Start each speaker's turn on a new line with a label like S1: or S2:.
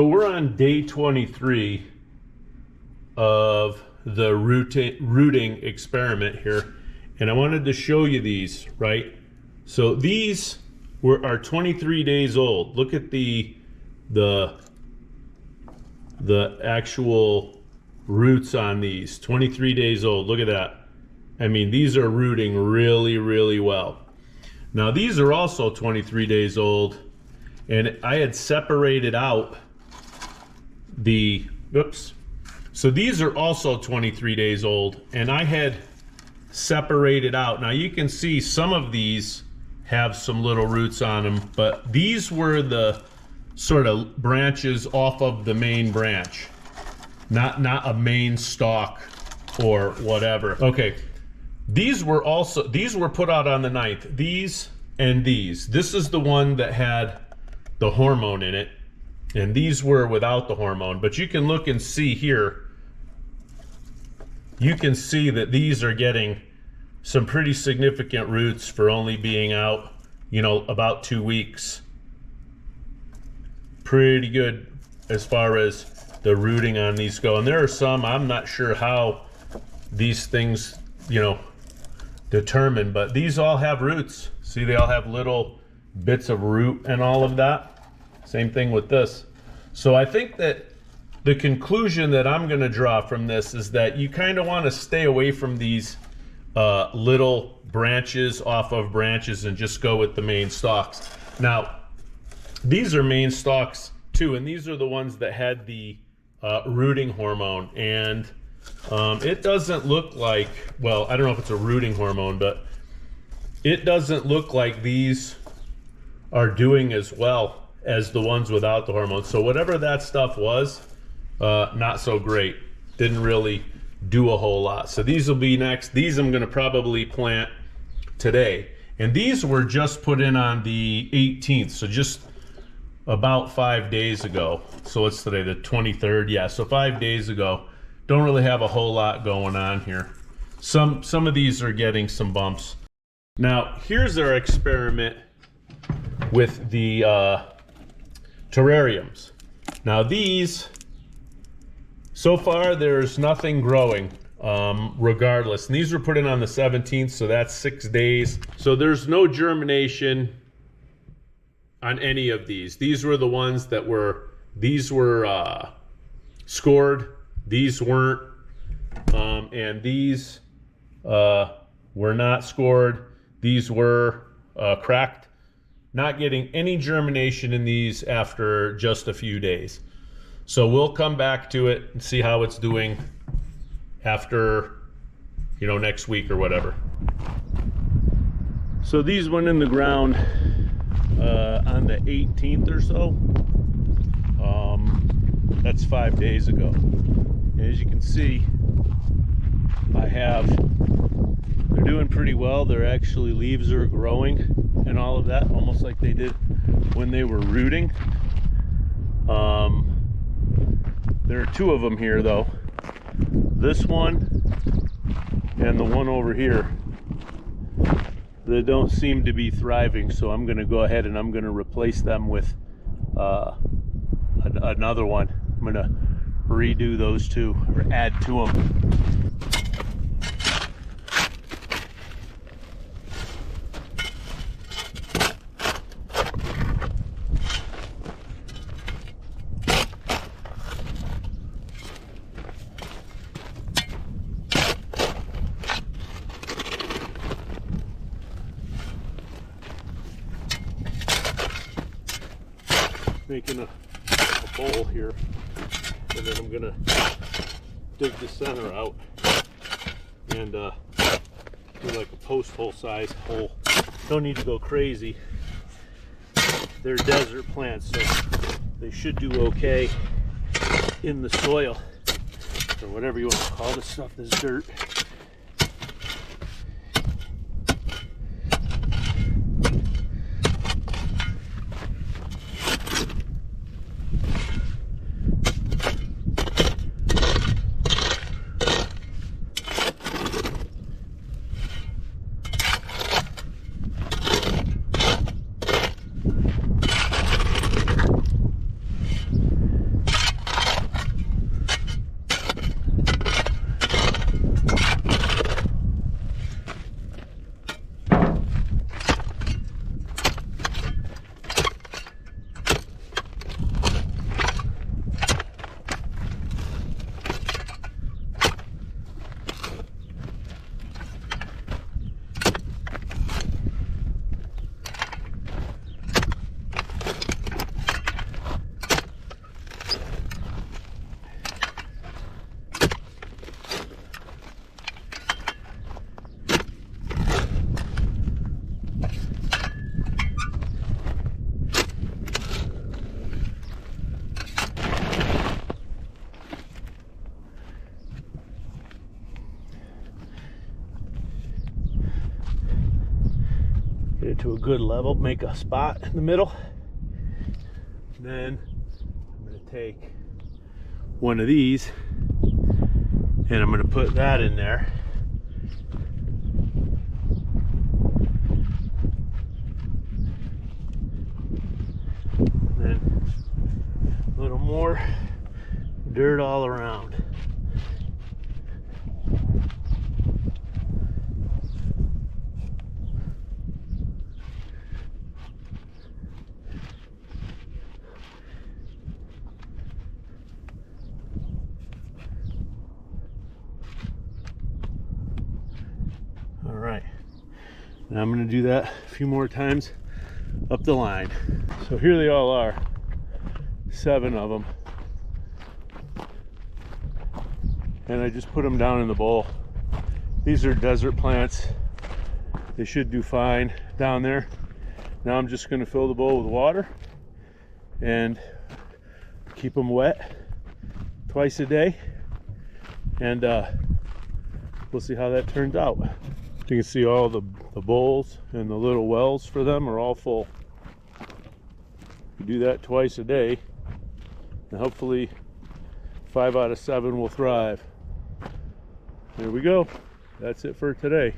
S1: So we're on day 23 of the rooting experiment here, and I wanted to show you these, right? So these are 23 days old. Look at the actual roots on these. 23 days old. Look at that. I mean, these are rooting really, really well. Now these are also 23 days old, and I had separated out the, oops. So these are also 23 days old, and I had separated out. Now you can see some of these have some little roots on them, but these were the sort of branches off of the main branch, not a main stalk or whatever. Okay, these were put out on the 9th. These and these. This is the one that had the hormone in it, and these were without the hormone. But you can look and see here, you can see that these are getting some pretty significant roots for only being out, you know, about 2 weeks. Pretty good as far as the rooting on these go. And there are some, I'm not sure how these things, you know, determine, but these all have roots. See, they all have little bits of root and all of that. Same thing with this. So I think that the conclusion that I'm going to draw from this is that you kind of want to stay away from these little branches off of branches and just go with the main stalks. Now, these are main stalks too, and these are the ones that had the rooting hormone. And it doesn't look like, well, I don't know if it's a rooting hormone, but it doesn't look like these are doing as well as the ones without the hormone. So whatever that stuff was, not so great. Didn't really do a whole lot. So these will be next. These I'm going to probably plant today. And these were just put in on the 18th, so just about 5 days ago. So what's today, the 23rd? Yeah, so 5 days ago. Don't really have a whole lot going on here. Some of these are getting some bumps. Now, here's our experiment with the terrariums. Now these, so far there's nothing growing regardless. And these were put in on the 17th, so that's 6 days. So there's no germination on any of these. These were the ones that were, these were scored, these weren't, and these were not scored. These were cracked. Not getting any germination in these after just a few days. So we'll come back to it and see how it's doing after, you know, next week or whatever. So these went in the ground on the 18th or so. That's 5 days ago. And as you can see, they're doing pretty well. They're actually, leaves are growing and all of that, almost like they did when they were rooting. There are two of them here though. This one and the one over here. They don't seem to be thriving, so I'm going to go ahead and I'm going to replace them with another one. I'm going to redo those two, or add to them. Making a bowl here, and then I'm gonna dig the center out and do like a post hole size hole. Don't need to go crazy. They're desert plants, so they should do okay in the soil, or whatever you want to call this stuff, this dirt. to a good level, make a spot in the middle. Then I'm going to take one of these and I'm going to put that in there. Then a little more dirt all around. All right, now I'm going to do that a few more times up the line. So here they all are, 7 of them. And I just put them down in the bowl. These are desert plants. They should do fine down there. Now I'm just going to fill the bowl with water and keep them wet twice a day. And we'll see how that turns out. You can see all the bowls and the little wells for them are all full. You do that twice a day, and hopefully 5 out of 7 will thrive. There we go. That's it for today.